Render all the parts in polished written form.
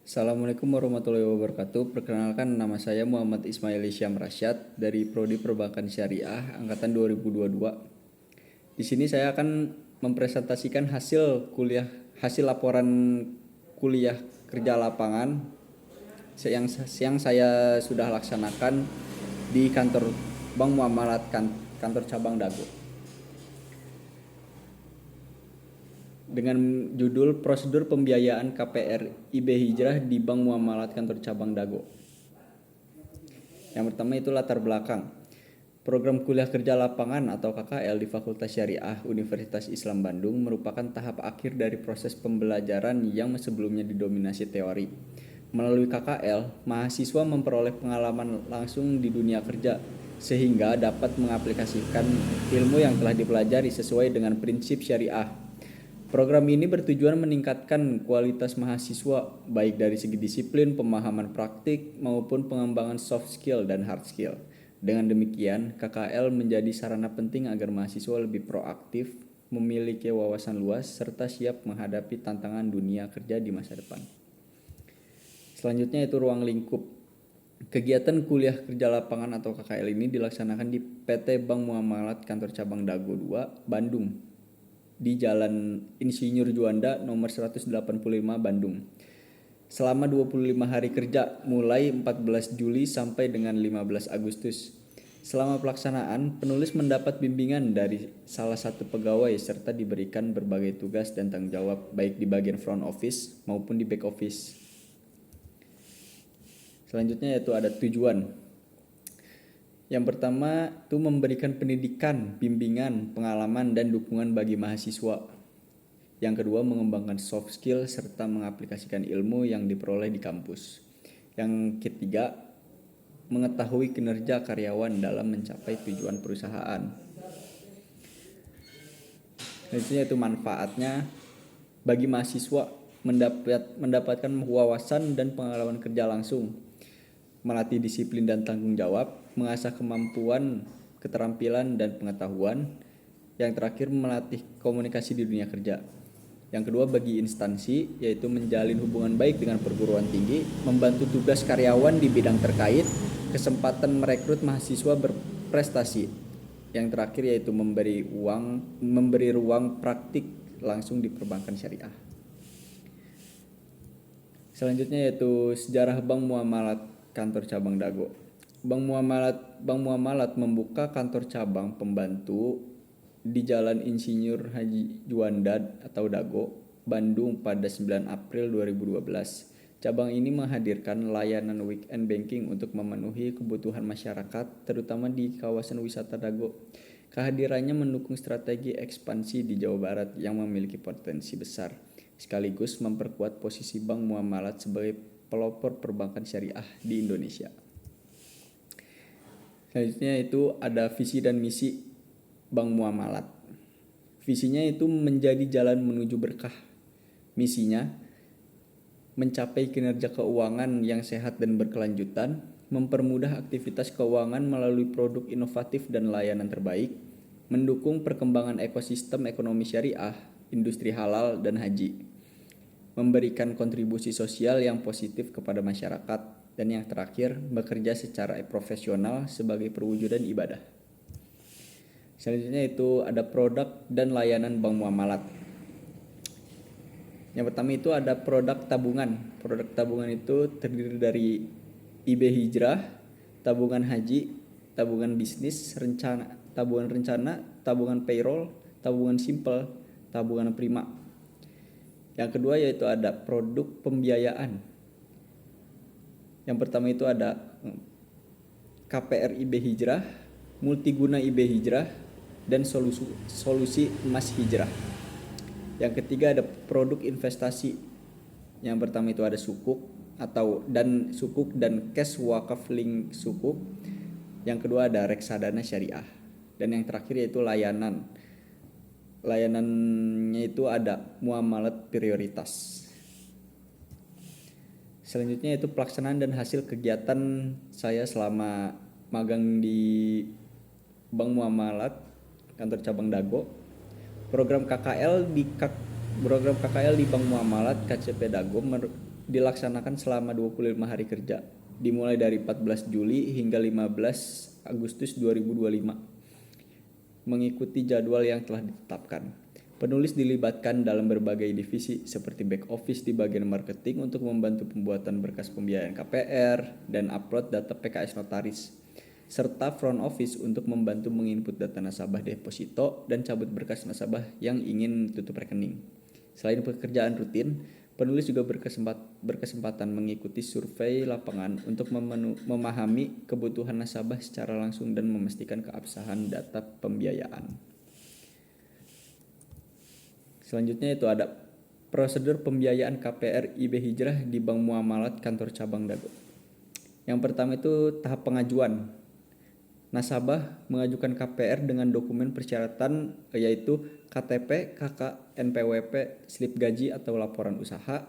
Assalamualaikum warahmatullahi wabarakatuh. Perkenalkan, nama saya Muhammad Ismail Isyam Rasyad dari Prodi Perbankan Syariah angkatan 2022. Di sini saya akan mempresentasikan hasil laporan kuliah kerja lapangan yang saya sudah laksanakan di kantor Bank Muamalat kantor cabang Dago. Dengan judul Prosedur Pembiayaan KPR IB Hijrah di Bank Muamalat Kantor Cabang Dago. Yang pertama itu latar belakang. Program kuliah kerja lapangan atau KKL di Fakultas Syariah Universitas Islam Bandung merupakan tahap akhir dari proses pembelajaran yang sebelumnya didominasi teori. Melalui KKL, mahasiswa memperoleh pengalaman langsung di dunia kerja sehingga dapat mengaplikasikan ilmu yang telah dipelajari sesuai dengan prinsip syariah. Program ini bertujuan meningkatkan kualitas mahasiswa baik dari segi disiplin, pemahaman praktik, maupun pengembangan soft skill dan hard skill. Dengan demikian, KKL menjadi sarana penting agar mahasiswa lebih proaktif, memiliki wawasan luas, serta siap menghadapi tantangan dunia kerja di masa depan. Selanjutnya itu ruang lingkup. Kegiatan kuliah kerja lapangan atau KKL ini dilaksanakan di PT Bank Muamalat Kantor Cabang Dago 2, Bandung, di Jalan Insinyur Juanda nomor 185 Bandung. Selama 25 hari kerja mulai 14 Juli sampai dengan 15 Agustus. Selama pelaksanaan, penulis mendapat bimbingan dari salah satu pegawai serta diberikan berbagai tugas dan tanggung jawab baik di bagian front office maupun di back office. Selanjutnya yaitu ada tujuan. Yang pertama itu memberikan pendidikan, bimbingan, pengalaman, dan dukungan bagi mahasiswa. Yang kedua mengembangkan soft skill serta mengaplikasikan ilmu yang diperoleh di kampus. Yang ketiga mengetahui kinerja karyawan dalam mencapai tujuan perusahaan. Selanjutnya itu manfaatnya bagi mahasiswa mendapatkan wawasan dan pengalaman kerja langsung, melatih disiplin dan tanggung jawab, mengasah kemampuan, keterampilan, dan pengetahuan. Yang terakhir melatih komunikasi di dunia kerja. Yang kedua bagi instansi, yaitu menjalin hubungan baik dengan perguruan tinggi, membantu tugas karyawan di bidang terkait, kesempatan merekrut mahasiswa berprestasi. Yang terakhir yaitu memberi ruang praktik langsung di perbankan syariah. Selanjutnya yaitu sejarah Bank Muamalat Kantor Cabang Dago. Bank Muamalat membuka kantor cabang pembantu di Jalan Insinyur Haji Juanda atau Dago, Bandung pada 9 April 2012. Cabang ini menghadirkan layanan weekend banking untuk memenuhi kebutuhan masyarakat, terutama di kawasan wisata Dago. Kehadirannya mendukung strategi ekspansi di Jawa Barat yang memiliki potensi besar, sekaligus memperkuat posisi Bank Muamalat sebagai pelopor perbankan syariah di Indonesia. Selanjutnya itu ada visi dan misi Bank Muamalat. Visinya itu menjadi jalan menuju berkah. Misinya mencapai kinerja keuangan yang sehat dan berkelanjutan, mempermudah aktivitas keuangan melalui produk inovatif dan layanan terbaik, mendukung perkembangan ekosistem ekonomi syariah, industri halal, dan haji, memberikan kontribusi sosial yang positif kepada masyarakat, dan yang terakhir bekerja secara profesional sebagai perwujudan ibadah. Selanjutnya itu ada produk dan layanan Bank Muamalat. Yang pertama itu ada produk tabungan. Produk tabungan itu terdiri dari IB Hijrah, tabungan haji, tabungan bisnis, tabungan rencana, tabungan payroll, tabungan simple, tabungan prima. Yang kedua yaitu ada produk pembiayaan. Yang pertama itu ada KPR IB Hijrah, multiguna IB Hijrah, dan solusi emas hijrah. Yang ketiga ada produk investasi. Yang pertama itu ada sukuk dan cash wakaf link sukuk. Yang kedua ada reksadana syariah. Dan yang terakhir yaitu layanan. Layanannya itu ada muamalat prioritas. Selanjutnya itu pelaksanaan dan hasil kegiatan saya selama magang di Bank Muamalat Kantor Cabang Dago. Program KKL Program KKL di Bank Muamalat KCP Dago dilaksanakan selama 25 hari kerja, dimulai dari 14 Juli hingga 15 Agustus 2025, mengikuti jadwal yang telah ditetapkan. Penulis dilibatkan dalam berbagai divisi seperti back office di bagian marketing untuk membantu pembuatan berkas pembiayaan KPR dan upload data PKS notaris, serta front office untuk membantu menginput data nasabah deposito dan cabut berkas nasabah yang ingin tutup rekening. Selain pekerjaan rutin, penulis juga berkesempatan mengikuti survei lapangan untuk memahami kebutuhan nasabah secara langsung dan memastikan keabsahan data pembiayaan. Selanjutnya itu ada prosedur pembiayaan KPR IB Hijrah di Bank Muamalat Kantor Cabang Dago. Yang pertama itu tahap pengajuan. Nasabah mengajukan KPR dengan dokumen persyaratan yaitu KTP, KK, NPWP, slip gaji atau laporan usaha,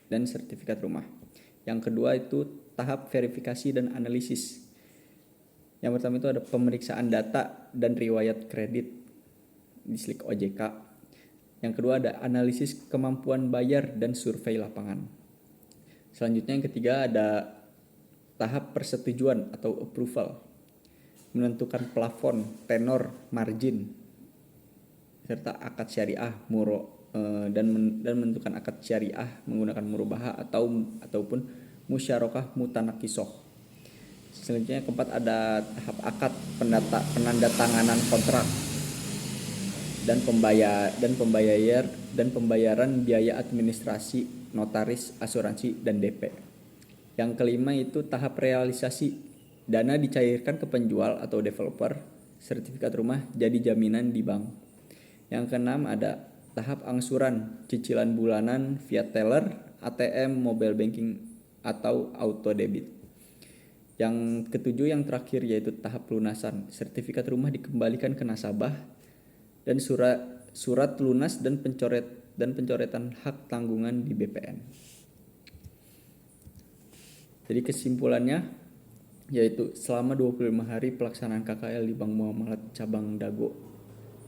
dan sertifikat rumah. Yang kedua itu tahap verifikasi dan analisis. Yang pertama itu ada pemeriksaan data dan riwayat kredit di slik OJK. Yang kedua ada analisis kemampuan bayar dan survei lapangan. Selanjutnya yang ketiga ada tahap persetujuan atau approval. Menentukan plafon, tenor, margin, serta akad syariah dan menentukan akad syariah menggunakan murabahah ataupun musyarakah mutanakisoh. Selanjutnya yang keempat ada tahap akad penandatanganan kontrak dan pembayaran biaya administrasi, notaris, asuransi, dan DP. Yang kelima itu tahap realisasi. Dana dicairkan ke penjual atau developer, sertifikat rumah jadi jaminan di bank. Yang keenam ada tahap angsuran, cicilan bulanan via teller, ATM, mobile banking, atau auto debit. Yang ketujuh yang terakhir yaitu tahap pelunasan. Sertifikat rumah dikembalikan ke nasabah dan surat lunas dan pencoretan hak tanggungan di BPN. Jadi kesimpulannya yaitu selama 25 hari pelaksanaan KKL di Bank Muamalat Cabang Dago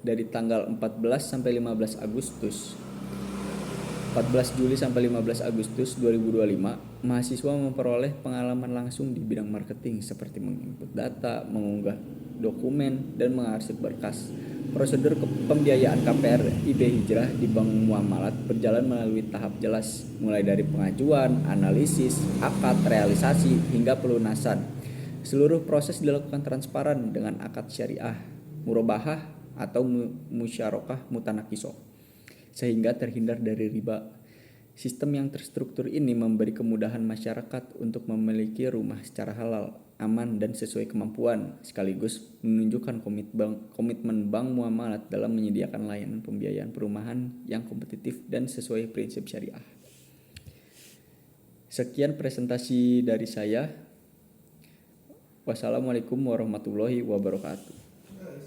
dari tanggal 14 sampai 15 Agustus 14 Juli sampai 15 Agustus 2025, mahasiswa memperoleh pengalaman langsung di bidang marketing seperti menginput data, mengunggah dokumen, dan mengarsip berkas. Prosedur pembiayaan KPR IB Hijrah di Bank Muamalat berjalan melalui tahap jelas, mulai dari pengajuan, analisis, akad, realisasi, hingga pelunasan. Seluruh proses dilakukan transparan dengan akad syariah, murabahah, atau musyarakah mutanakisoh, sehingga terhindar dari riba. Sistem yang terstruktur ini memberi kemudahan masyarakat untuk memiliki rumah secara halal, aman, dan sesuai kemampuan, sekaligus menunjukkan komitmen Bank Muamalat dalam menyediakan layanan pembiayaan perumahan yang kompetitif dan sesuai prinsip syariah. Sekian presentasi dari saya. Wassalamualaikum warahmatullahi wabarakatuh.